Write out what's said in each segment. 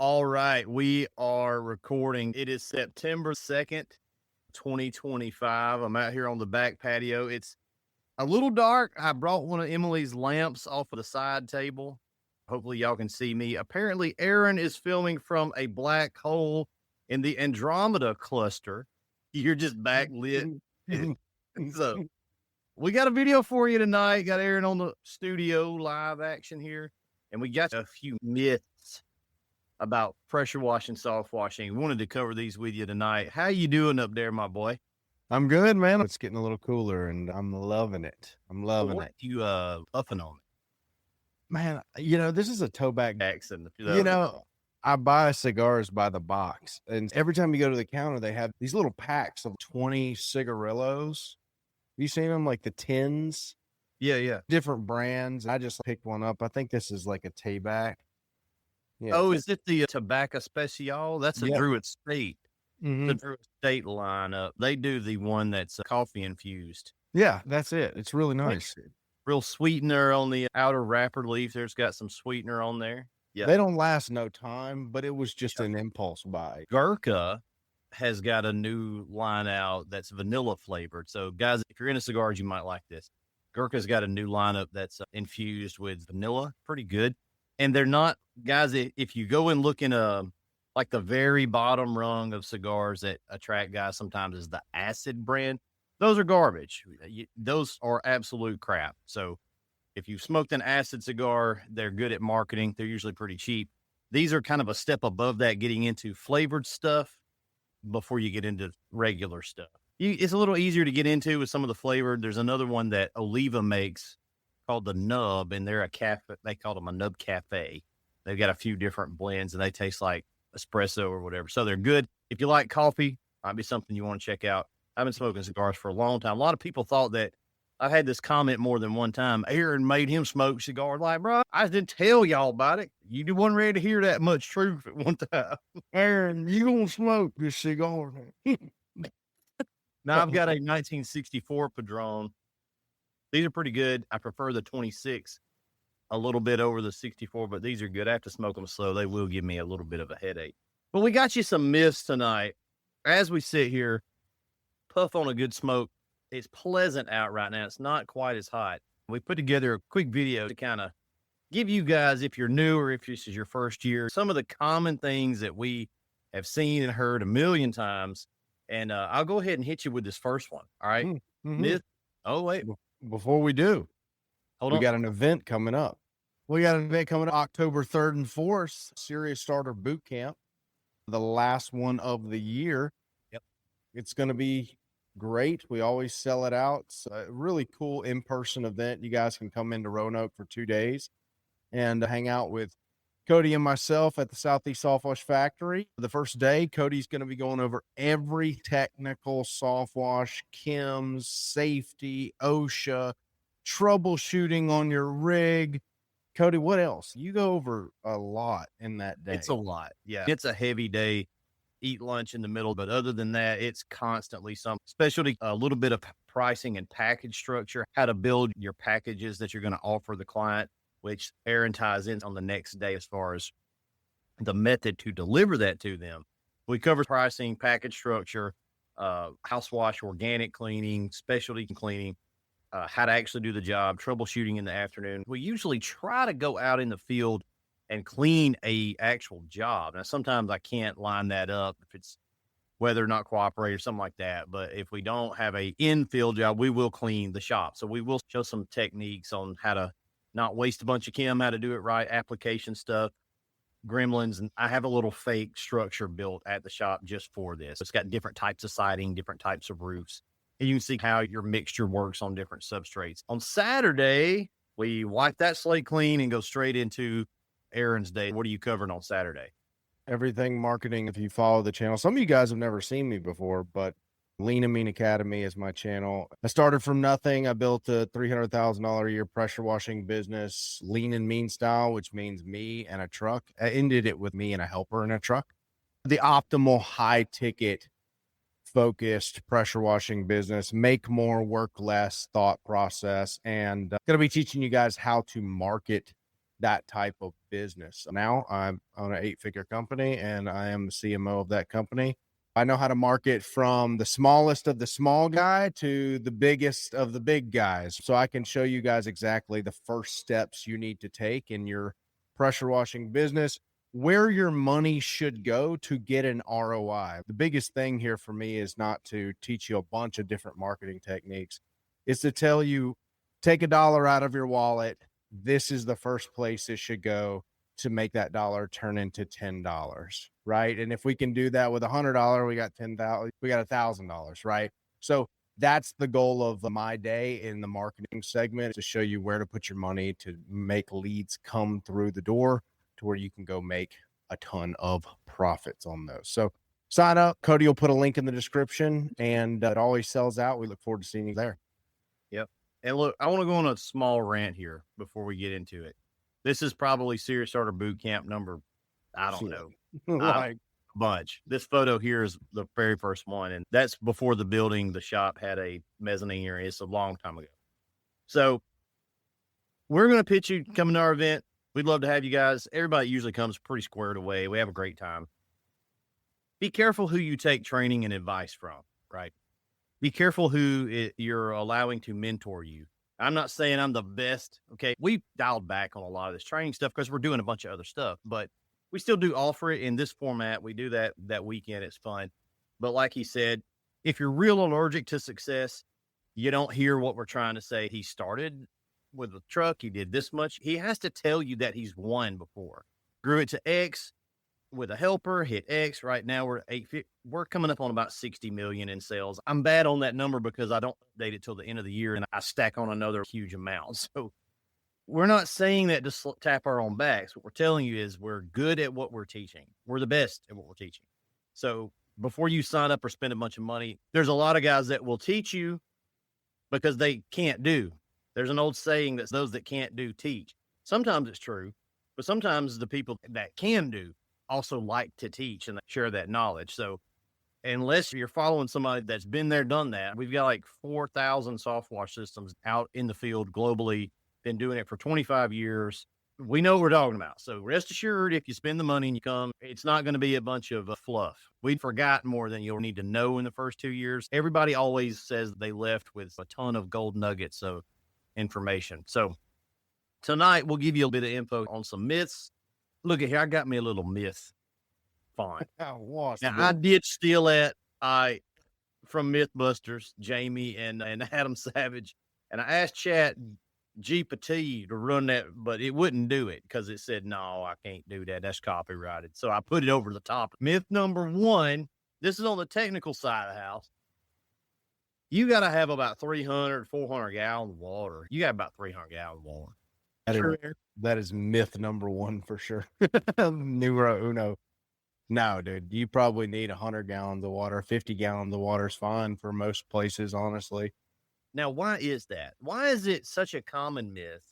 All right, we are recording. It is September 2nd, 2025. I'm out here on the back patio. It's a little dark. I brought one of Emily's lamps off of the side table. Hopefully, y'all can see me. Apparently, Aaron is filming from a black hole in the Andromeda cluster. You're just backlit. So, we got a video for you tonight. Got Aaron on the studio live action here, and we got a few myths about pressure washing, soft washing. We wanted to cover these with you tonight. How you doing up there, my boy? I'm good, man. It's getting a little cooler and I'm loving it. I'm loving it. You puffing on it? Man, this is a towback Accent. I buy cigars by the box, and every time you go to the counter, they have these little packs of 20 cigarillos. You seen them, like the tins? Yeah. Different brands. I just picked one up. I think this is like a Tayback. Yeah. Oh, is it the Tobacco Special? That's a Druid State. Mm-hmm. The Druid State lineup. They do the one that's coffee infused. Yeah, that's it. It's really nice. Real sweetener on the outer wrapper leaf. There's got some sweetener on there. Yeah. They don't last no time, but it was just an impulse buy. Gurkha has got a new line out that's vanilla flavored. So, guys, if you're into cigars, you might like this. Gurkha's got a new lineup that's infused with vanilla. Pretty good. And they're not, guys, if you go and look in like the very bottom rung of cigars that attract guys sometimes is the acid brand. Those are garbage. Those are absolute crap. So if you've smoked an acid cigar, they're good at marketing. They're usually pretty cheap. These are kind of a step above that, getting into flavored stuff before you get into regular stuff. It's a little easier to get into with some of the flavored. There's another one that Oliva makes called the Nub, and they're a cafe. They call them a Nub Cafe. They've got a few different blends, and they taste like espresso or whatever. So they're good. If you like coffee, might be something you want to check out. I've been smoking cigars for a long time. A lot of people thought that I've had this comment more than one time. Aaron made him smoke cigars. Like, bro, I didn't tell y'all about it. You weren't ready to hear that much truth at one time. Aaron, you gonna smoke this cigar? Now I've got a 1964 Padron. These are pretty good. I prefer the 26 a little bit over the 64, but these are good. I have to smoke them slow. They will give me a little bit of a headache. But we got you some myths tonight. As we sit here, puff on a good smoke. It's pleasant out right now. It's not quite as hot. We put together a quick video to kind of give you guys, if you're new or if this is your first year, some of the common things that we have seen and heard a million times. And I'll go ahead and hit you with this first one. All right. Mm-hmm. Myth. Oh, wait. Before we do, we got an event coming up. October 3rd and 4th, Serious Starter Boot Camp, the last one of the year. Yep. It's going to be great. We always sell it out. It's a really cool in-person event. You guys can come into Roanoke for 2 days and hang out with Coty and myself at the Southeast Soft Wash Factory. The first day, Cody's going to be going over every technical soft wash, chems, safety, OSHA, troubleshooting on your rig. Coty, what else? You go over a lot in that day. It's a lot. Yeah. It's a heavy day. Eat lunch in the middle. But other than that, it's constantly some specialty, a little bit of pricing and package structure, how to build your packages that you're going to offer the client, which Aaron ties in on the next day as far as the method to deliver that to them. We cover pricing, package structure, house wash, organic cleaning, specialty cleaning, how to actually do the job, troubleshooting in the afternoon. We usually try to go out in the field and clean a actual job. Now, sometimes I can't line that up if it's weather not cooperate or something like that. But if we don't have a in-field job, we will clean the shop. So we will show some techniques on how to not waste a bunch of chem, how to do it right, application stuff, gremlins. And I have a little fake structure built at the shop just for this. It's got different types of siding, different types of roofs. And you can see how your mixture works on different substrates. On Saturday, we wipe that slate clean and go straight into Aaron's day. What are you covering on Saturday? Everything marketing. If you follow the channel, some of you guys have never seen me before, but Lean and Mean Academy is my channel. I started from nothing. I built a $300,000 a year pressure washing business, Lean and Mean style, which means me and a truck. I ended it with me and a helper in a truck. The optimal high ticket focused pressure washing business, make more, work less thought process. And going to be teaching you guys how to market that type of business. Now I'm on an 8-figure company and I am the CMO of that company. I know how to market from the smallest of the small guy to the biggest of the big guys. So I can show you guys exactly the first steps you need to take in your pressure washing business, where your money should go to get an ROI. The biggest thing here for me is not to teach you a bunch of different marketing techniques. It's to tell you, take $1 out of your wallet. This is the first place it should go to make that dollar turn into $10, right? And if we can do that with $100, we got $1,000, right? So that's the goal of my day in the marketing segment, to show you where to put your money to make leads come through the door to where you can go make a ton of profits on those. So sign up. Coty will put a link in the description, and it always sells out. We look forward to seeing you there. Yep. And look, I want to go on a small rant here before we get into it. This is probably Serious Starter Boot Camp number, I don't know, Like, a bunch. This photo here is the very first one, and that's before the building, the shop had a mezzanine area. It's a long time ago. So we're going to pitch you coming to our event. We'd love to have you guys. Everybody usually comes pretty squared away. We have a great time. Be careful who you take training and advice from, right? Be careful who you're allowing to mentor you. I'm not saying I'm the best. Okay. We've dialed back on a lot of this training stuff because we're doing a bunch of other stuff, but we still do offer it in this format. We do that weekend. It's fun. But like he said, if you're real allergic to success, you don't hear what we're trying to say. He started with a truck. He did this much. He has to tell you that he's won before. Grew it to X with a helper, hit X. Right now we're at 8. We're coming up on about 60 million in sales. I'm bad on that number because I don't update it till the end of the year and I stack on another huge amount. So we're not saying that to tap our own backs. What we're telling you is we're good at what we're teaching. We're the best at what we're teaching. So before you sign up or spend a bunch of money, there's a lot of guys that will teach you because they can't do. There's an old saying that those that can't do teach. Sometimes it's true, but sometimes the people that can do also like to teach and share that knowledge. So unless you're following somebody that's been there, done that, we've got like 4,000 soft wash systems out in the field globally, been doing it for 25 years. We know what we're talking about. So rest assured, if you spend the money and you come, it's not going to be a bunch of fluff. We forgot more than you'll need to know in the first 2 years. Everybody always says they left with a ton of gold nuggets of information. So tonight we'll give you a bit of info on some myths. Look at here. I got me a little myth font. Now I did steal that from Mythbusters, Jamie and Adam Savage. And I asked Chat GPT to run that, but it wouldn't do it because it said, no, I can't do that. That's copyrighted. So I put it over the top. Myth number 1, this is on the technical side of the house. You got to have about 300, 400 gallons of water. You got about 300 gallons of water. That is myth number 1 for sure. Numero uno. No, dude, you probably need 100 gallons of water. 50 gallons of water is fine for most places, honestly. Now, why is that? Why is it such a common myth?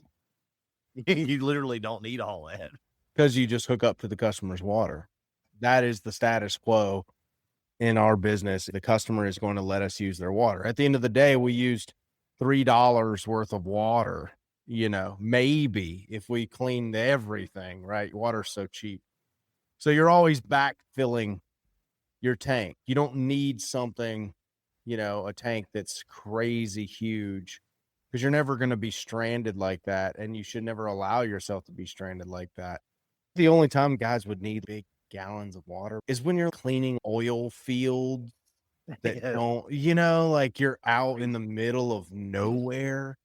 You literally don't need all that. Because you just hook up to the customer's water. That is the status quo in our business. The customer is going to let us use their water. At the end of the day, we used $3 worth of water, maybe if we cleaned everything, right? Water's so cheap. So you're always backfilling your tank. You don't need something, a tank that's crazy huge, because you're never going to be stranded like that. And you should never allow yourself to be stranded like that. The only time guys would need big gallons of water is when you're cleaning oil fields that don't, like you're out in the middle of nowhere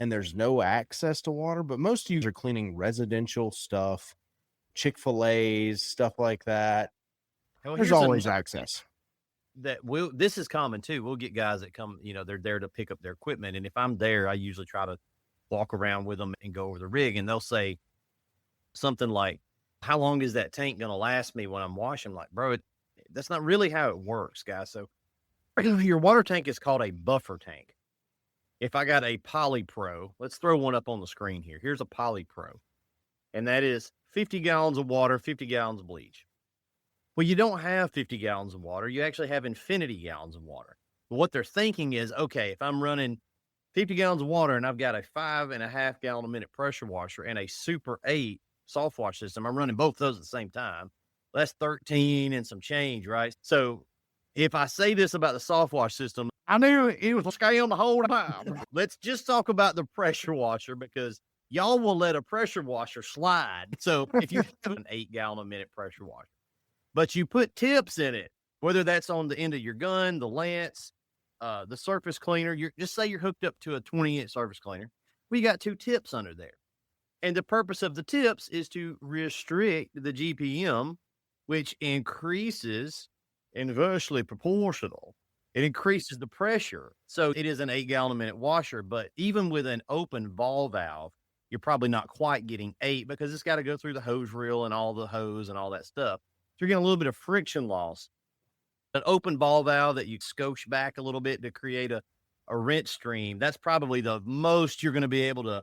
and there's no access to water. But most of you are cleaning residential stuff, Chick-fil-A's, stuff like that. Well, there's always access. This is common too. We'll get guys that come, they're there to pick up their equipment. And if I'm there, I usually try to walk around with them and go over the rig, and they'll say something like, how long is that tank going to last me when I'm washing? I'm like, bro, that's not really how it works, guys. So your water tank is called a buffer tank. If I got a Poly Pro, let's throw one up on the screen here. Here's a Poly Pro, and that is 50 gallons of water, 50 gallons of bleach. Well, you don't have 50 gallons of water. You actually have infinity gallons of water. But what they're thinking is, okay, if I'm running 50 gallons of water, and I've got a 5.5 gallon a minute pressure washer and a Super 8 soft wash system. I'm running both those at the same time. That's 13 and some change, right? So if I say this about the soft wash system, I knew it was a scam the whole time. Let's just talk about the pressure washer, because y'all will let a pressure washer slide. So if you have an 8 gallon a minute pressure washer, but you put tips in it, whether that's on the end of your gun, the lance, the surface cleaner, just say you're hooked up to a 20-inch surface cleaner. We got 2 tips under there. And the purpose of the tips is to restrict the GPM, which increases inversely proportional. It increases the pressure. So it is an 8 gallon a minute washer, but even with an open ball valve, you're probably not quite getting 8, because it's got to go through the hose reel and all the hose and all that stuff. So you're getting a little bit of friction loss. An open ball valve that you scotch back a little bit to create a rinse stream, that's probably the most you're going to be able to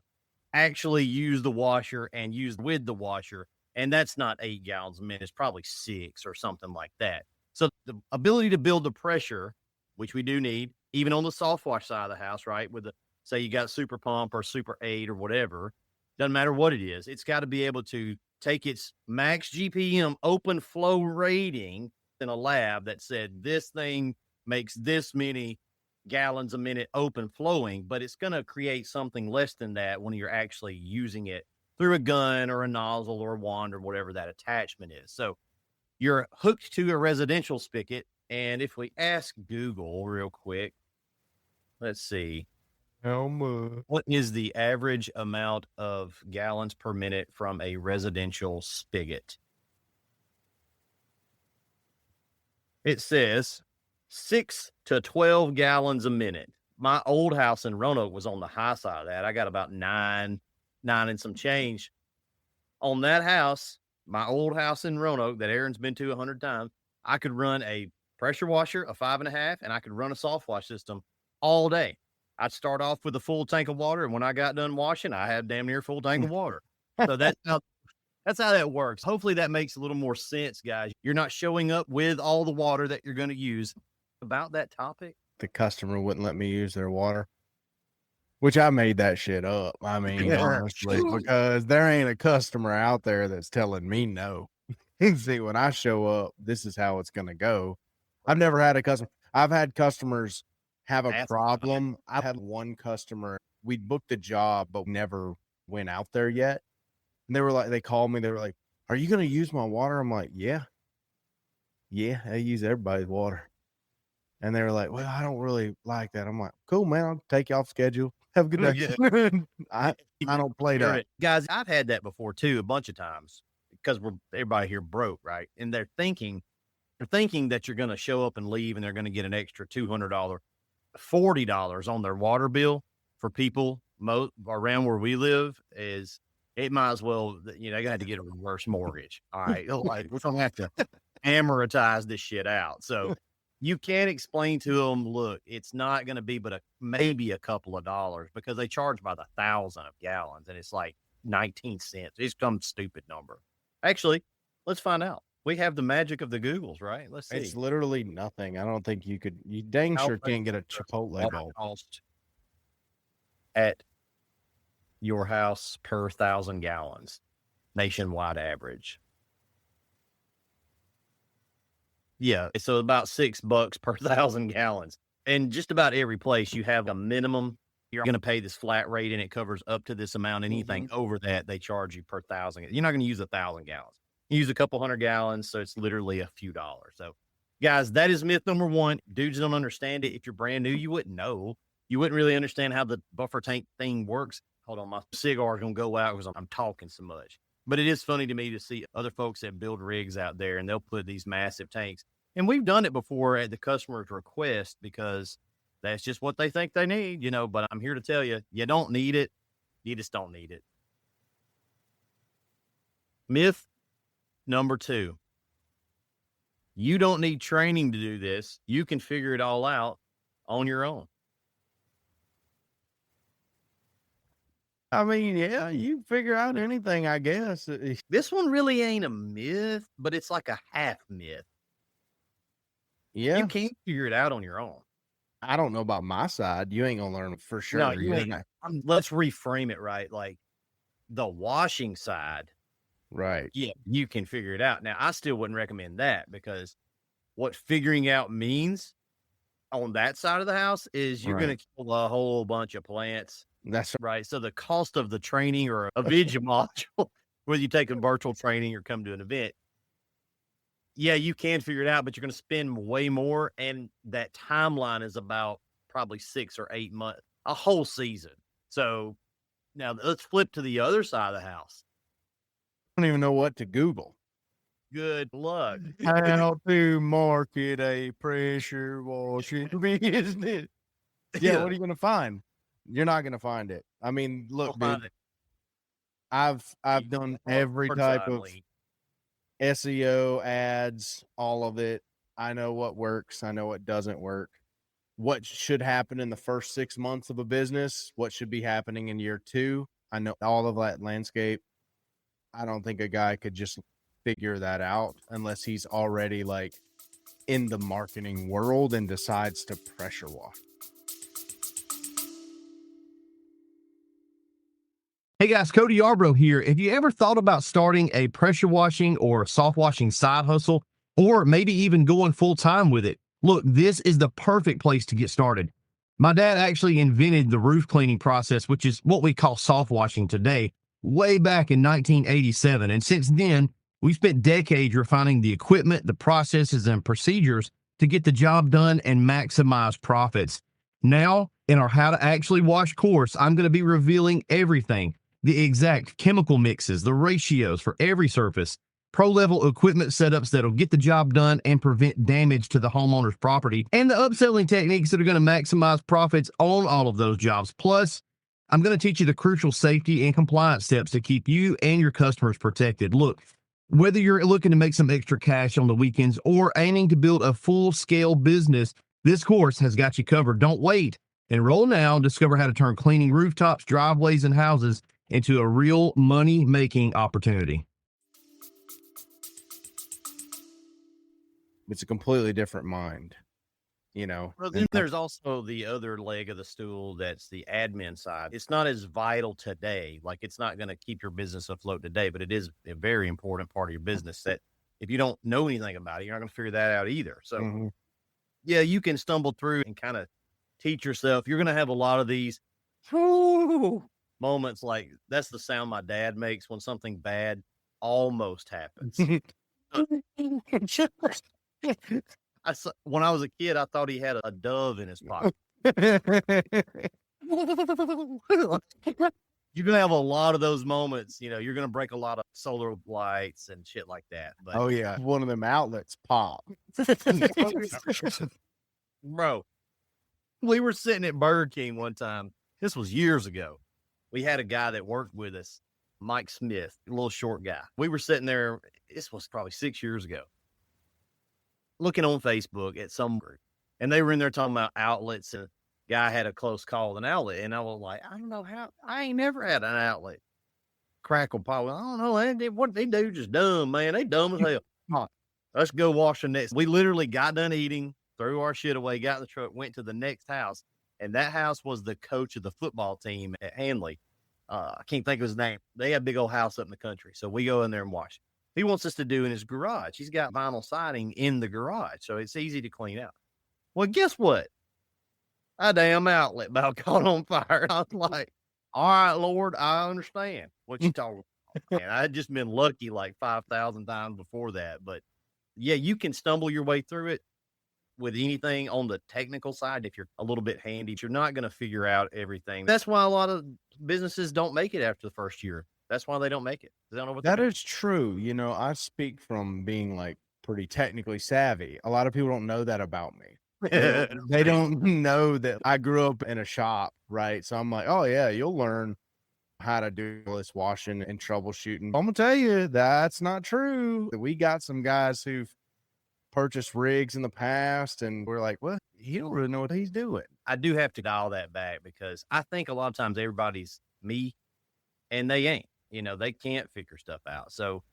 actually use the washer and use with the washer. And that's not 8 gallons a minute. It's probably 6 or something like that. So the ability to build the pressure, which we do need, even on the soft wash side of the house, right? With the, say you got super pump or super 8 or whatever, doesn't matter what it is. It's got to be able to take its max GPM open flow rating in a lab that said this thing makes this many gallons a minute open flowing, but it's going to create something less than that when you're actually using it through a gun or a nozzle or a wand or whatever that attachment is. So you're hooked to a residential spigot. And if we ask Google real quick, let's see. How much? What is the average amount of gallons per minute from a residential spigot? It says 6 to 12 gallons a minute. My old house in Roanoke was on the high side of that. I got about nine and some change. On that house, my old house in Roanoke that Aaron's been to 100 times, I could run a pressure washer, a 5.5, and I could run a soft wash system all day. I'd start off with a full tank of water, and when I got done washing, I had damn near a full tank of water. So that's how that works. Hopefully that makes a little more sense, guys. You're not showing up with all the water that you're going to use. About that topic, The customer wouldn't let me use their water, which I made that shit up. I mean, honestly, because there ain't a customer out there that's telling me no. See, when I show up, this is how it's going to go. I've never had a customer. I've had customers have a problem. I've had one customer, we booked a job, but never went out there yet. And they were like, they called me. They were like, "Are you going to use my water?" I'm like, yeah, I use everybody's water. And they were like, "Well, I don't really like that." I'm like, "Cool, man. I'll take you off schedule. Have a good day." I don't play that. Guys, I've had that before too, a bunch of times, because everybody here broke, right? And they're thinking that you're going to show up and leave, and they're going to get an extra $200, $40 on their water bill. For people around where we live, is it might as well, they're gonna have to get a reverse mortgage. All right, like we're gonna have to amortize this shit out. So you can't explain to them, look, it's not going to be but maybe a couple of dollars, because they charge by the 1,000 of gallons, and it's like 19 cents. It's some stupid number. Actually, let's find out. We have the magic of the Googles, right? Let's see. It's literally nothing. I don't think you dang sure can't get a Chipotle bowl. Cost at your house per 1,000 gallons, nationwide average. Yeah, so about $6 per 1,000 gallons. And just about every place you have a minimum, you're going to pay this flat rate, and it covers up to this amount. Anything over that, they charge you per 1,000. You're not going to use 1,000 gallons. You use a couple hundred gallons, so it's literally a few dollars. So, guys, that is myth number one. Dudes don't understand it. If you're brand new, you wouldn't know. You wouldn't really understand how the buffer tank thing works. Hold on, my cigar is going to go out because I'm talking so much. But it is funny to me to see other folks that build rigs out there, and they'll put these massive tanks. And we've done it before at the customer's request, because that's just what they think they need, but I'm here to tell you, you don't need it. You just don't need it. Myth number 2. You don't need training to do this. You can figure it all out on your own. I mean, yeah, you figure out anything, I guess. This one really ain't a myth, but it's like a half myth. Yeah. You can't figure it out on your own. I don't know about my side. You ain't gonna learn for No, sure. you You're ain't. not Let's reframe it right. Like the washing side, right. yeah, you can figure it out. Now, I still wouldn't recommend that because what figuring out means on that side of the house is you're Right. gonna kill a whole bunch of plants, That's right? So the cost of the training or a video module, whether you take a virtual training or come to an event, yeah, you can figure it out, but you're gonna spend way more, and that timeline is about probably 6 or 8 months, a whole season. So now let's flip to the other side of the house. I don't even know what to Google. Good luck. How to market a pressure washing business. Yeah, what are you gonna find? You're not gonna find it. I mean, We'll look, find dude, it. I've done every Hard type side of lean. SEO ads, all of it. I know what works. I know what doesn't work. What should happen in the first 6 months of a business, what should be happening in year 2. I know all of that landscape. I don't think a guy could just figure that out unless he's already like in the marketing world and decides to pressure wash. Hey guys, Cody Yarbrough here. Have you ever thought about starting a pressure washing or soft washing side hustle, or maybe even going full time with it? Look, this is the perfect place to get started. My dad actually invented the roof cleaning process, which is what we call soft washing today, way back in 1987. And since then, we've spent decades refining the equipment, the processes, and procedures to get the job done and maximize profits. Now, in our How to Actually Wash course, I'm going to be revealing everything: the exact chemical mixes, the ratios for every surface, pro level equipment setups that'll get the job done and prevent damage to the homeowner's property, and the upselling techniques that are going to maximize profits on all of those jobs. Plus, I'm going to teach you the crucial safety and compliance steps to keep you and your customers protected. Look, whether you're looking to make some extra cash on the weekends or aiming to build a full scale business, this course has got you covered. Don't wait. Enroll now and discover how to turn cleaning rooftops, driveways, and houses into a real money making opportunity. It's a completely different mind, you know. Well, then there's also the other leg of the stool that's the admin side. It's not as vital today. Like it's not going to keep your business afloat today, but it is a very important part of your business that if you don't know anything about it, you're not going to figure that out either. So, yeah, you can stumble through and kind of teach yourself. You're going to have a lot of these moments like that's the sound my dad makes when something bad almost happens. When I was a kid, I thought he had a dove in his pocket. You're gonna have a lot of those moments. You know, you're gonna break a lot of solar lights and shit like that. But Oh yeah, one of them outlets pop. bro, we were sitting at Burger King one time. This was years ago. We had a guy that worked with us, Mike Smith, a little short guy. We were sitting there. This was probably 6 years ago, looking on Facebook at some group, and they were in there talking about outlets. And a guy had a close call with an outlet, and I was like, I don't know how. I ain't never had an outlet. Crackle pop. I don't know. What they do just dumb, man. They dumb as hell. Huh. Let's go wash the next. We literally got done eating, threw our shit away, got in the truck, went to the next house, and that house was the coach of the football team at Hanley. I can't think of his name. They had a big old house up in the country, so we go in there and wash. He wants us to do in his garage. He's got vinyl siding in the garage, so it's easy to clean out. Well, guess what? A damn outlet about caught on fire. I was like, all right, Lord, I understand what you're talking about. And I had just been lucky like 5,000 times before that. But yeah, you can stumble your way through it with anything on the technical side. If you're a little bit handy, you're not going to figure out everything. That's why a lot of businesses don't make it after the first year. That's why they don't make it. They don't know what That is true. You know, I speak from being like pretty technically savvy. A lot of people don't know that about me. They don't know that I grew up in a shop, right? So I'm like, oh yeah, you'll learn how to do this washing and troubleshooting. I'm gonna tell you that's not true. We got some guys who've purchased rigs in the past, and we're like, well, he don't really know what he's doing. I do have to dial that back because I think a lot of times everybody's me and they ain't. You know, they can't figure stuff out. So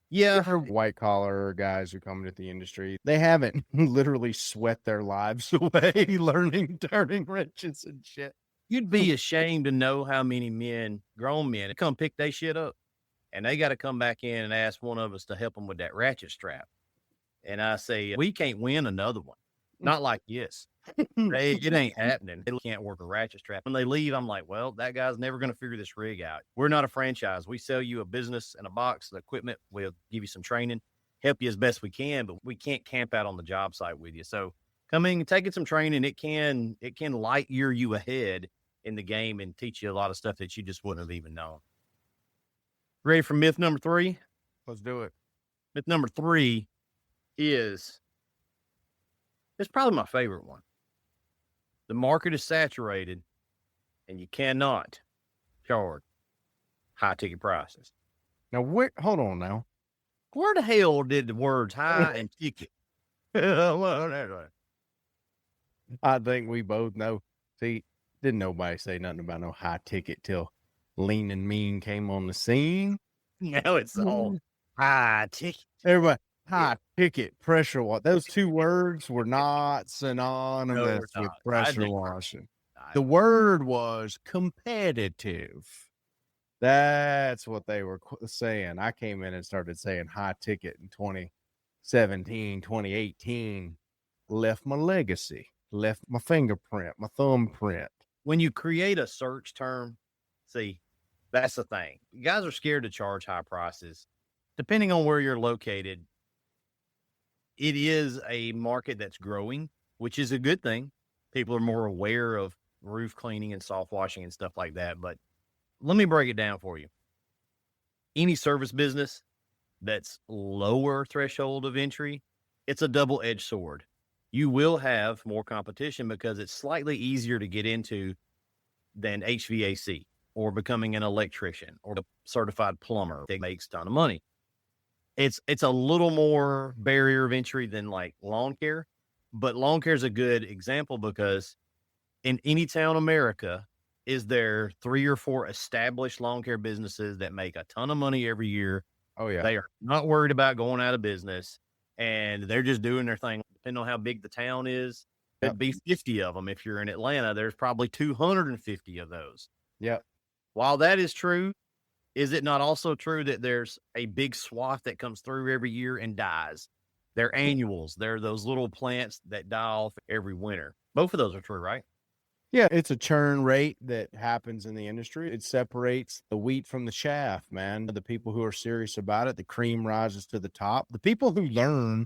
Yeah. For white collar guys who come into the industry, they haven't literally sweat their lives away learning turning wrenches and shit. You'd be ashamed to know how many men, grown men, come pick their shit up and they got to come back in and ask one of us to help them with that ratchet strap. And I say, we can't win another one. Not like this. It ain't happening. They can't work a ratchet strap. When they leave, I'm like, well, that guy's never going to figure this rig out. We're not a franchise. We sell you a business and a box of equipment. We'll give you some training, help you as best we can, but we can't camp out on the job site with you. So coming and taking some training, it can light year you ahead in the game and teach you a lot of stuff that you just wouldn't have even known. Ready for myth number 3? Let's do it. Myth number 3 is, it's probably my favorite one. The market is saturated and you cannot charge high ticket prices. Now, hold on now. Where the hell did the words high and ticket? I think we both know. See, didn't nobody say nothing about no high ticket till Lean and Mean came on the scene. Now it's all high ticket. Everybody, high ticket, pressure wash. Those two words were not synonymous with pressure washing. The word was competitive. That's what they were saying. I came in and started saying high ticket in 2017, 2018. Left my legacy, left my fingerprint, my thumbprint. When you create a search term, see, that's the thing. You guys are scared to charge high prices. Depending on where you're located, it is a market that's growing, which is a good thing. People are more aware of roof cleaning and soft washing and stuff like that. But let me break it down for you. Any service business that's lower threshold of entry, it's a double-edged sword. You will have more competition because it's slightly easier to get into than HVAC or becoming an electrician or a certified plumber that makes a ton of money. It's a little more barrier of entry than like lawn care, but lawn care is a good example because in any town in America, is there 3 or 4 established lawn care businesses that make a ton of money every year? Oh, yeah. They are not worried about going out of business and they're just doing their thing. Depending on how big the town is, it'd be 50 of them. If you're in Atlanta, there's probably 250 of those. Yep. While that is true, is it not also true that there's a big swath that comes through every year and dies? They're annuals. They're those little plants that die off every winter. Both of those are true, right? Yeah, it's a churn rate that happens in the industry. It separates the wheat from the chaff, man. The people who are serious about it, the cream rises to the top. The people who learn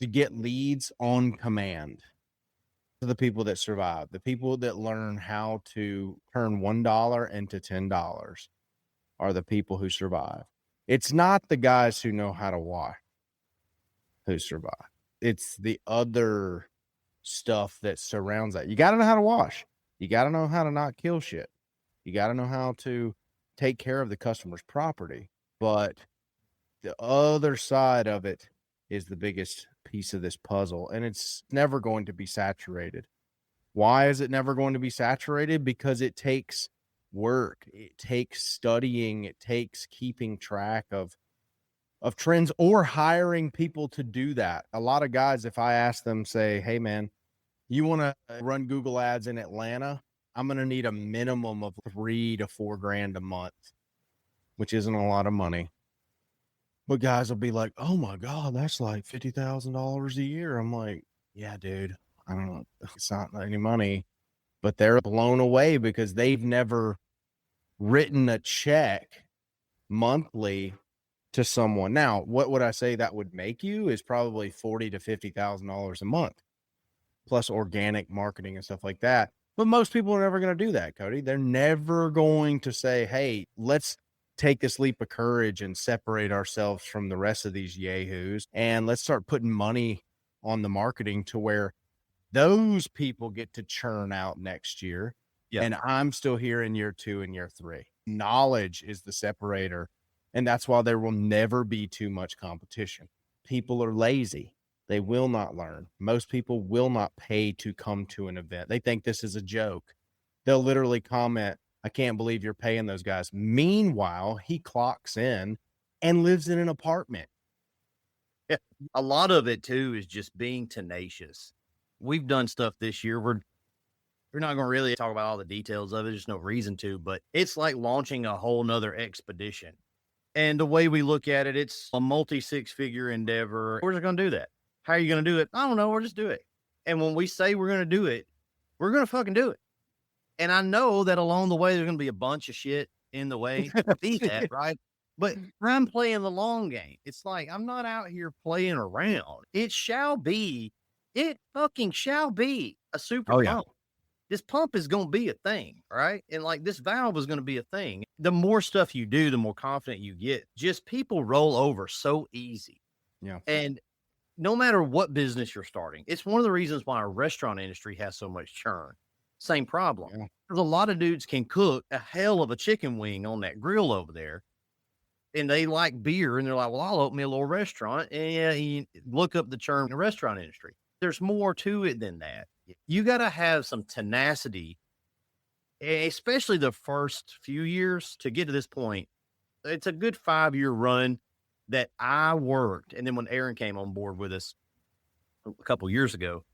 to get leads on command are the people that survive. The people that learn how to turn $1 into $10 are the people who survive. It's not the guys who know how to wash who survive. It's the other stuff that surrounds that. You got to know how to wash. You got to know how to not kill shit. You got to know how to take care of the customer's property. But the other side of it is the biggest piece of this puzzle, and it's never going to be saturated. Why is it never going to be saturated? Because it takes work. It takes studying. It takes keeping track of trends or hiring people to do that. A lot of guys, if I ask them, say, hey man, you want to run Google ads in Atlanta? I'm going to need a minimum of $3,000 to $4,000 a month, which isn't a lot of money. But guys will be like, oh my God, that's like $50,000 a year. I'm like, yeah, dude, I don't know. It's not any money, but they're blown away because they've never written a check monthly to someone. Now, what would I say that would make you is probably $40,000 to $50,000 a month, plus organic marketing and stuff like that. But most people are never going to do that, Cody. They're never going to say, hey, let's take this leap of courage and separate ourselves from the rest of these yahoos. And let's start putting money on the marketing to where those people get to churn out next year. Yep. And I'm still here in year 2 and year 3. Knowledge is the separator. And that's why there will never be too much competition. People are lazy. They will not learn. Most people will not pay to come to an event. They think this is a joke. They'll literally comment, I can't believe you're paying those guys. Meanwhile, he clocks in and lives in an apartment. Yeah. A lot of it too is just being tenacious. We've done stuff this year. We're not going to really talk about all the details of it. There's no reason to, but it's like launching a whole nother expedition. And the way we look at it, it's a multi 6-figure endeavor. We're just going to do that. How are you going to do it? I don't know. We'll just do it. And when we say we're going to do it, we're going to fucking do it. And I know that along the way, there's going to be a bunch of shit in the way. Be that, right? But I'm playing the long game. It's like, I'm not out here playing around. It fucking shall be a super pump. This pump is going to be a thing, right? And like this valve is going to be a thing. The more stuff you do, the more confident you get. Just people roll over so easy. Yeah. And no matter what business you're starting, it's one of the reasons why our restaurant industry has so much churn. Same problem. Yeah. There's a lot of dudes can cook a hell of a chicken wing on that grill over there. And they like beer and they're like, well, I'll open me a little restaurant. And yeah, you look up the churn in the restaurant industry. There's more to it than that. You got to have some tenacity, especially the first few years to get to this point. It's a good 5-year run that I worked. And then when Aaron came on board with us a couple years ago,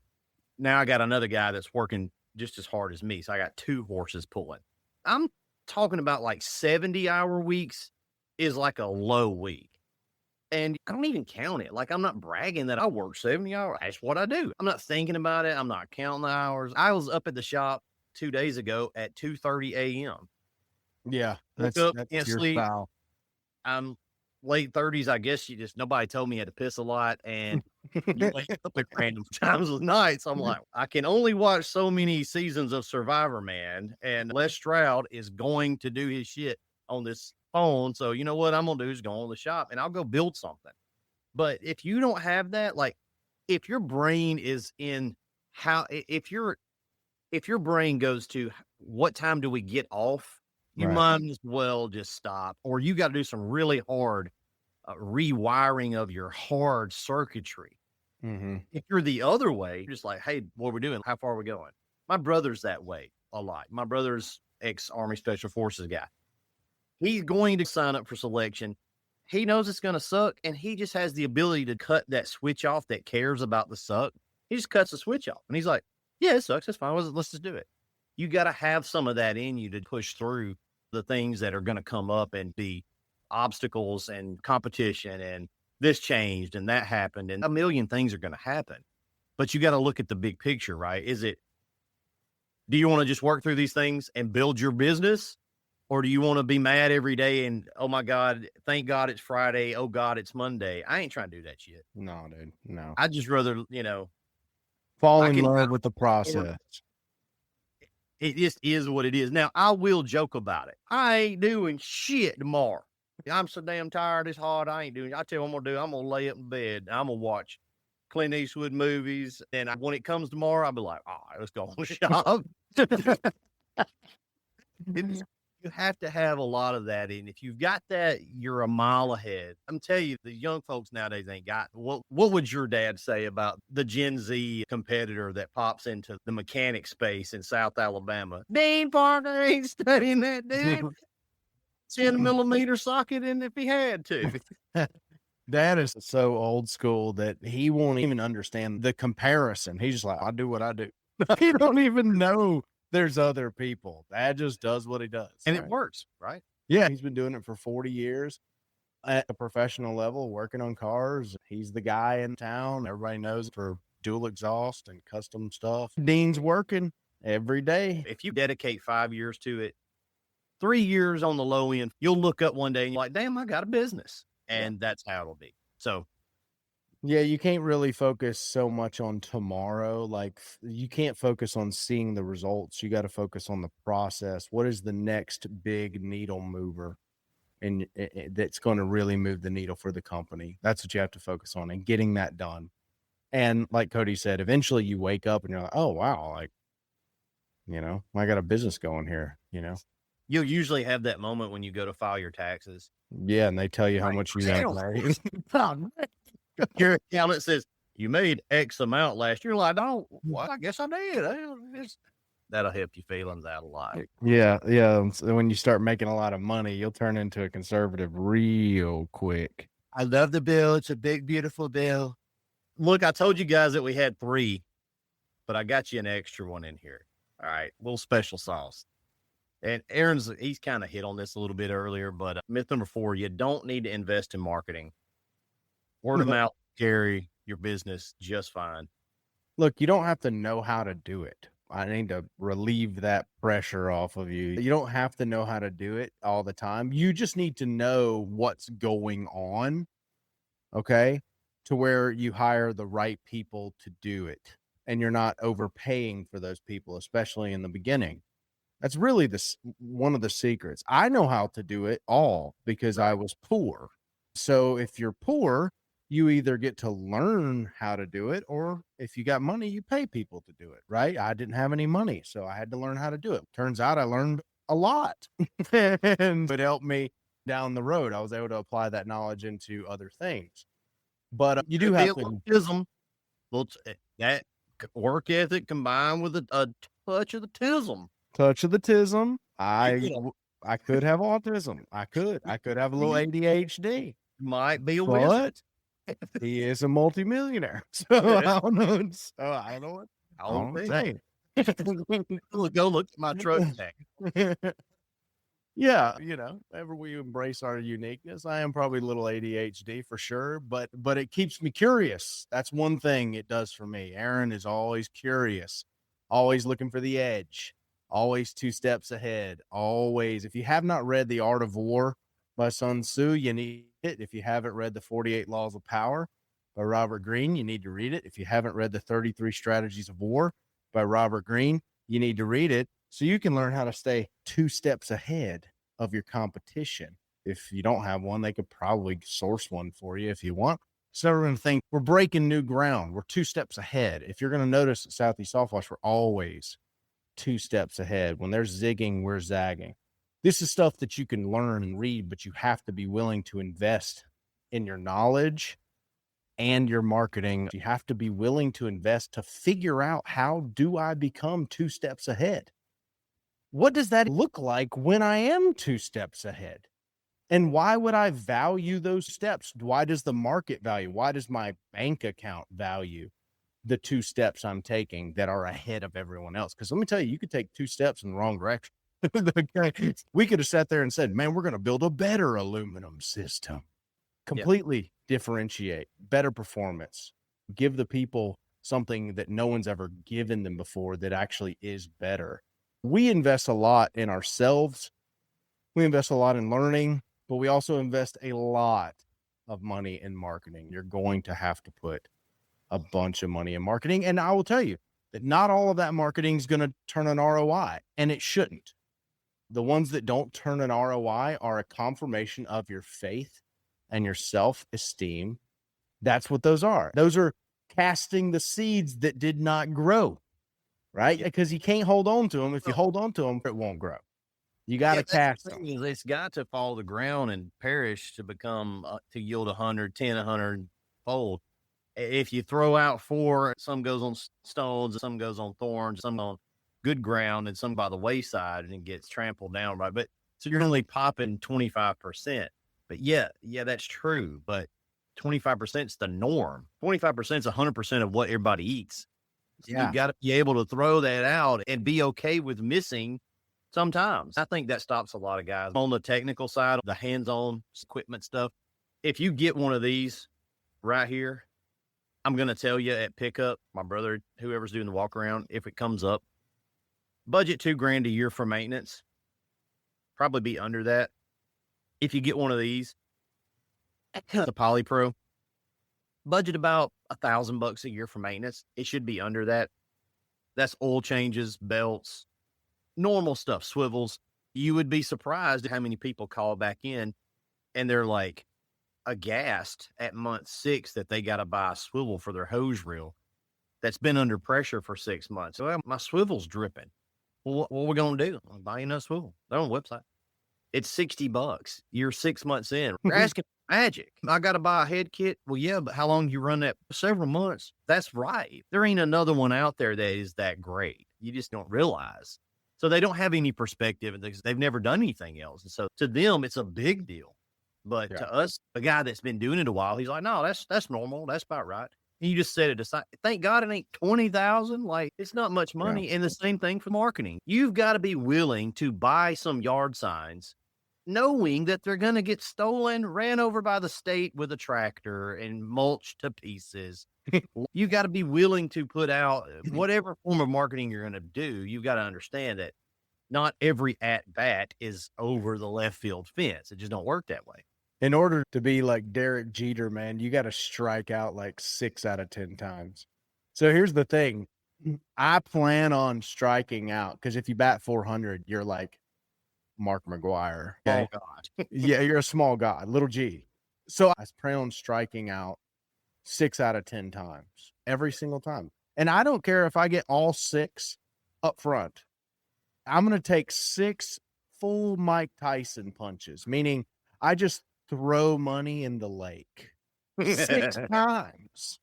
now I got another guy that's working just as hard as me. So I got 2 horses pulling. I'm talking about like 70-hour weeks is like a low week. And I don't even count it. Like, I'm not bragging that I work 70 hours. That's what I do. I'm not thinking about it. I'm not counting the hours. I was up at the shop 2 days ago at 2:30 a.m. Yeah. Woke That's up, your can't sleep. style. I'm late 30s. I guess nobody told me I had to piss a lot. And you wake up at random times of nights. I'm like, I can only watch so many seasons of Survivor, man. And Les Stroud is going to do his shit on this phone. So you know what I'm gonna do is go in the shop and I'll go build something. But if you don't have that, like if your brain is in if your brain goes to what time do we get off, you Right. might as well just stop, or you got to do some really hard rewiring of your hard circuitry. Mm-hmm. If you're the other way, you're just like, hey, what are we doing? How far are we going? My brother's that way a lot. My brother's ex-Army Special Forces guy. He's going to sign up for selection. He knows it's going to suck, and he just has the ability to cut that switch off that cares about the suck. He just cuts the switch off, and he's like, yeah, it sucks. That's fine. Let's just do it. You got to have some of that in you to push through the things that are going to come up and be obstacles and competition, and this changed and that happened, and a million things are going to happen. But you got to look at the big picture, right? Do you want to just work through these things and build your business? Or do you want to be mad every day and, oh my God, thank God it's Friday. Oh God, it's Monday. I ain't trying to do that shit. No, dude. No. I'd just rather, Fall in love with the process. it just is what it is. Now, I will joke about it. I ain't doing shit tomorrow. I'm so damn tired. It's hard. I ain't doing. I tell you what I'm going to do. I'm going to lay up in bed. I'm going to watch Clint Eastwood movies. And when it comes tomorrow, I'll be like, all right, let's go on the shop. You have to have a lot of that. And if you've got that, you're a mile ahead. I'm telling you, the young folks nowadays ain't got. What would your dad say about the Gen Z competitor that pops into the mechanic space in South Alabama? Dean Parker ain't studying that, dude. 10-millimeter socket in if he had to. Dad is so old school that he won't even understand the comparison. He's just like, I do what I do. He don't even know there's other people. Dad just does what he does. And it works, right? Yeah. He's been doing it for 40 years at a professional level, working on cars. He's the guy in town. Everybody knows for dual exhaust and custom stuff. Dean's working every day. If you dedicate 5 years to it, 3 years on the low end, you'll look up one day and you're like, damn, I got a business. And that's how it'll be. So yeah, you can't really focus so much on tomorrow. Like you can't focus on seeing the results. You got to focus on the process. What is the next big needle mover? And that's going to really move the needle for the company. That's what you have to focus on and getting that done. And like Cody said, eventually you wake up and you're like, oh, wow. Like, I got a business going here, You'll usually have that moment when you go to file your taxes. Yeah. And they tell you how much you made. Your accountant says, you made X amount last year. You're like, oh, well, I guess I did. That'll help your feelings out a lot. Yeah. Yeah. So when you start making a lot of money, you'll turn into a conservative real quick. I love the bill. It's a big, beautiful bill. Look, I told you guys that we had 3, but I got you an extra one in here. All right. Little special sauce. And he's kind of hit on this a little bit earlier, but myth number 4, you don't need to invest in marketing. Word of mouth carry your business just fine. Look, you don't have to know how to do it. I need to relieve that pressure off of you. You don't have to know how to do it all the time. You just need to know what's going on, okay, to where you hire the right people to do it, and you're not overpaying for those people, especially in the beginning. That's really one of the secrets. I know how to do it all because I was poor. So if you're poor, you either get to learn how to do it, or if you got money, you pay people to do it, right? I didn't have any money, so I had to learn how to do it. Turns out I learned a lot and it helped me down the road. I was able to apply that knowledge into other things. But you do have to. That work ethic combined with a touch of the tism. Touch of the tism. I could have autism. I could have a little ADHD. Might be a wizard. He is a multimillionaire. So I don't know. I don't say. Go look at my truck tank. Yeah, whenever we embrace our uniqueness, I am probably a little ADHD for sure, but it keeps me curious. That's one thing it does for me. Aaron is always curious, always looking for the edge, always 2 steps ahead. Always. If you have not read The Art of War by Sun Tzu, you need it. If you haven't read The 48 Laws of Power by Robert Greene, you need to read it. If you haven't read The 33 Strategies of War by Robert Greene, you need to read it so you can learn how to stay 2 steps ahead of your competition. If you don't have one, they could probably source one for you if you want. So we're going to think we're breaking new ground. We're 2 steps ahead. If you're going to notice at Southeast Soft Wash, we're always 2 steps ahead. When they're zigging, we're zagging. This is stuff that you can learn and read, but you have to be willing to invest in your knowledge and your marketing. You have to be willing to invest to figure out, how do I become 2 steps ahead? What does that look like when I am 2 steps ahead? And why would I value those steps? Why does the market value? Why does my bank account value the 2 steps I'm taking that are ahead of everyone else? Because let me tell you, you could take 2 steps in the wrong direction. We could have sat there and said, man, we're going to build a better aluminum system. Completely differentiate, better performance, give the people something that no one's ever given them before that actually is better. We invest a lot in ourselves. We invest a lot in learning, but we also invest a lot of money in marketing. You're going to have to put a bunch of money in marketing. And I will tell you that not all of that marketing is going to turn an ROI, and it shouldn't. The ones that don't turn an ROI are a confirmation of your faith and your self-esteem. That's what those are. Those are casting the seeds that did not grow, right? Because you can't hold on to them. If you hold on to them, it won't grow. You got to cast them. It's got to fall to the ground and perish to become, to yield 100 fold. If you throw out 4, some goes on stones, some goes on thorns, some on good ground, and some by the wayside, and it gets trampled down, right? But so you're only popping 25%. But yeah, that's true. But 25% is the norm. 25% is 100% of what everybody eats. So you got to be able to throw that out and be okay with missing sometimes. I think that stops a lot of guys on the technical side, the hands-on equipment stuff. If you get one of these right here, I'm going to tell you at pickup, my brother, whoever's doing the walk around, if it comes up, budget $2,000 a year for maintenance. Probably be under that. If you get one of these, the Poly Pro, budget about $1,000 a year for maintenance. It should be under that. That's oil changes, belts, normal stuff, swivels. You would be surprised at how many people call back in and they're like aghast at month 6 that they got to buy a swivel for their hose reel that's been under pressure for 6 months. Well, my swivel's dripping. Well, what are we going to do? I'm buying another swivel. They're on the website. It's $60. You're 6 months in. We're asking magic. I got to buy a head kit. Well, yeah, but how long do you run that? Several months. That's right. There ain't another one out there that is that great. you just don't realize. So they don't have any perspective and they've never done anything else. And so to them, it's a big deal. But to us, a guy that's been doing it a while, he's like, no, that's normal. That's about right. And you just set it aside. Thank God it ain't 20,000. Like, it's not much money. And the same thing for marketing. You've got to be willing to buy some yard signs, knowing that they're going to get stolen, ran over by the state with a tractor and mulched to pieces. You got to be willing to put out whatever form of marketing you're going to do. You've got to understand that not every at bat is over the left field fence. It just don't work that way. In order to be like Derek Jeter, man, you got to strike out like 6 out of 10 times. So here's the thing. I plan on striking out because if you bat 400, you're like Mark McGuire. Okay? Oh, God. Yeah, you're a small guy, little G. So I plan on striking out 6 out of 10 times, every single time. And I don't care if I get all 6 up front. I'm going to take 6 full Mike Tyson punches, meaning I just throw money in the lake 6 times.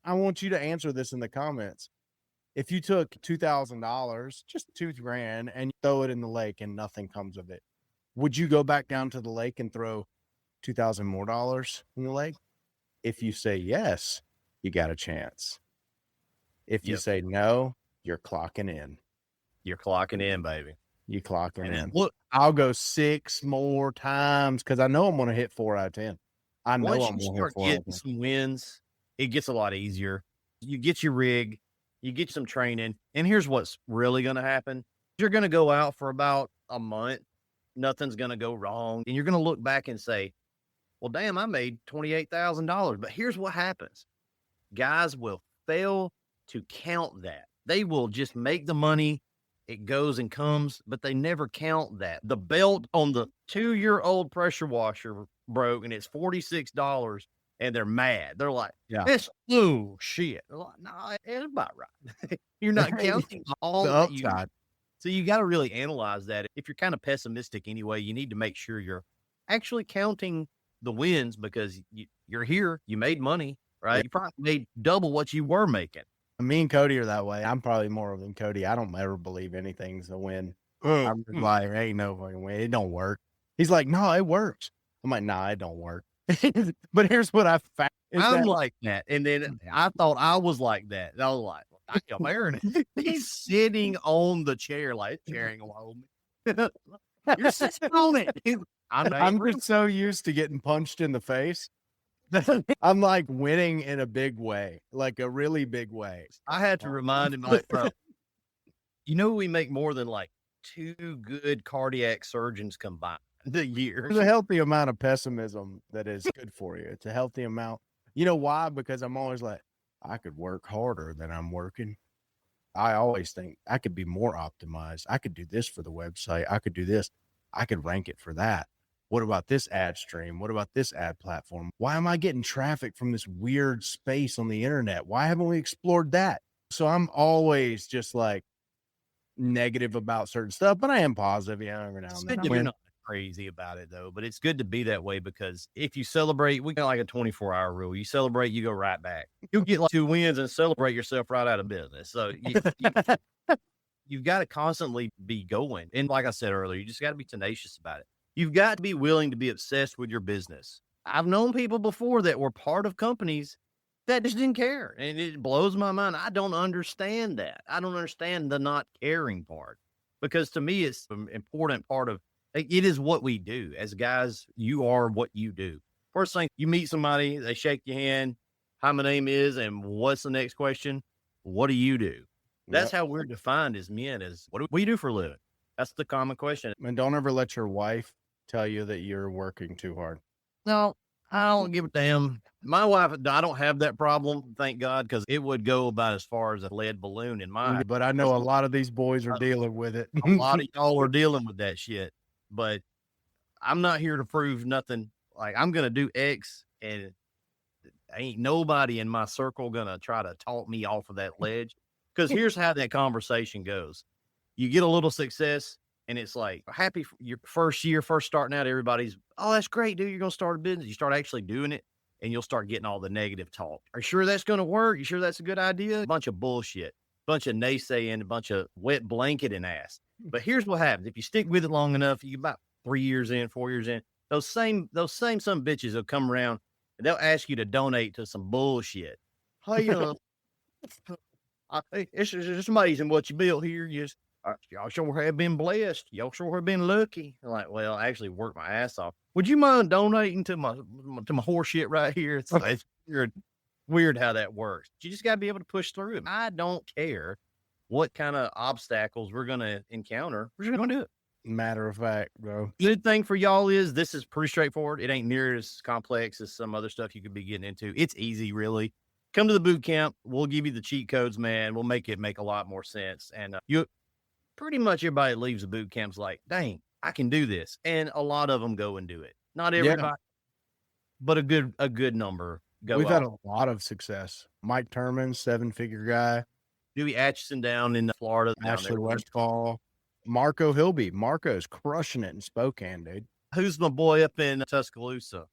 I want you to answer this in the comments. If you took $2,000, just $2,000, and you throw it in the lake and nothing comes of it, would you go back down to the lake and throw $2,000 more in the lake? If you say yes, you got a chance. If you say no, you're clocking in. You're clocking in, baby. You clocking in. Look, I'll go 6 more times because I know I'm going to hit 4 out of 10. I know once I'm you going to hit start 4 out of 10. getting some wins, it gets a lot easier. You get your rig, you get some training, and here's what's really going to happen. You're going to go out for about a month. Nothing's going to go wrong. And you're going to look back and say, well, damn, I made $28,000. But here's what happens. Guys will fail to count that. They will just make the money. It goes and comes, but they never count that. The belt on the 2-year-old pressure washer broke and it's $46 and they're mad. They're like, it's shit. They're like, no, it's about right. You're not counting all the that upside. So you got to really analyze that. If you're kind of pessimistic anyway, you need to make sure you're actually counting the wins because you're here. You made money, right? You probably made double what you were making. Me and Cody are that way. I'm probably more than Cody. I don't ever believe anything's a win. I'm just like, ain't no fucking win. It don't work. He's like, no, it works. I'm like, nah, it don't work. But here's what I found. I'm like that. And then I thought I was like that. I was like, damn, Aaron, he's sitting on the chair, like charing along me. You're sitting on it. I'm just so used to getting punched in the face. I'm like winning in a big way, like a really big way. I had to remind him, like, bro, we make more than like 2 good cardiac surgeons combined a year. There's a healthy amount of pessimism that is good for you. It's a healthy amount. You know why? Because I'm always like, I could work harder than I'm working. I always think I could be more optimized. I could do this for the website. I could do this. I could rank it for that. What about this ad stream? What about this ad platform? Why am I getting traffic from this weird space on the internet? Why haven't we explored that? So I'm always just like negative about certain stuff, but I am positive. Yeah, every now and then. You're not crazy about it though, but it's good to be that way because if you celebrate, we got like a 24-hour rule. You celebrate, you go right back. You'll get like 2 wins and celebrate yourself right out of business. So you've got to constantly be going. And like I said earlier, you just got to be tenacious about it. You've got to be willing to be obsessed with your business. I've known people before that were part of companies that just didn't care. And it blows my mind. I don't understand that. I don't understand the not caring part because to me, it's an important part of it is what we do as guys. You are what you do. First thing you meet somebody, they shake your hand. Hi, my name is, and what's the next question? What do you do? That's how we're defined as men is what do we do for a living? That's the common question. And don't ever let your wife tell you that you're working too hard. No, I don't give a damn. My wife, I don't have that problem, thank God, because it would go about as far as a lead balloon in mine. But I know a lot of these boys are dealing with it. A lot of y'all are dealing with that shit. But I'm not here to prove nothing. Like, I'm going to do X, and ain't nobody in my circle going to try to talk me off of that ledge. Because here's how that conversation goes. You get a little success, and it's like, happy for your first year, first starting out, everybody's, oh, that's great, dude. You're going to start a business. You start actually doing it, and you'll start getting all the negative talk. Are you sure that's going to work? You sure that's a good idea? A bunch of bullshit. bunch of naysaying, a bunch of wet blanketing ass. But here's what happens. If you stick with it long enough, you about 3 years in, 4 years in, those same some bitches will come around and they'll ask you to donate to some bullshit. Hey, it's just amazing what you built here. Y'all sure have been blessed. Y'all sure have been lucky. I'm like, well, I actually worked my ass off. Would you mind donating to my horse shit right here? It's weird how that works. You just got to be able to push through it. I don't care what kind of obstacles we're going to encounter. We're just going to do it. Matter of fact, bro. Good thing for y'all is this is pretty straightforward. It ain't near as complex as some other stuff you could be getting into. It's easy, really. Come to the boot camp. We'll give you the cheat codes, man. We'll make it make a lot more sense. And you pretty much everybody leaves the boot camps like, dang, I can do this. And a lot of them go and do it. Not everybody, but a good number go. We've had a lot of success. Mike Turman, 7-figure guy. Dewey Atchison down in Florida. Ashley Westfall. Marco Hilby. Marco's crushing it in Spokane, dude. Who's my boy up in Tuscaloosa?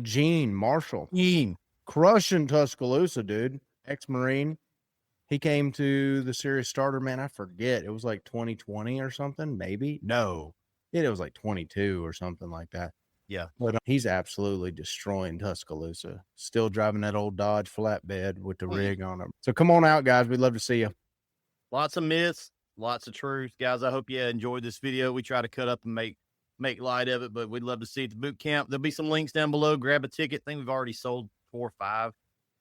Gene Marshall. Gene. Crushing Tuscaloosa, dude. Ex-Marine. He came to the Serious Starter, man. I forget. It was like 2020 or something, maybe. No. It was like 22 or something like that. Yeah. But he's absolutely destroying Tuscaloosa. Still driving that old Dodge flatbed with the rig on it. So come on out, guys. We'd love to see you. Lots of myths, lots of truth. Guys, I hope you enjoyed this video. We try to cut up and make light of it, but we'd love to see you at the boot camp. There'll be some links down below. Grab a ticket. I think we've already sold 4 or 5.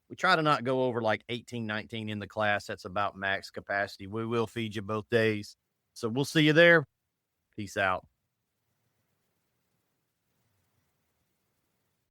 We try to not go over like 18, 19 in the class. That's about max capacity. We will feed you both days. So we'll see you there. Peace out.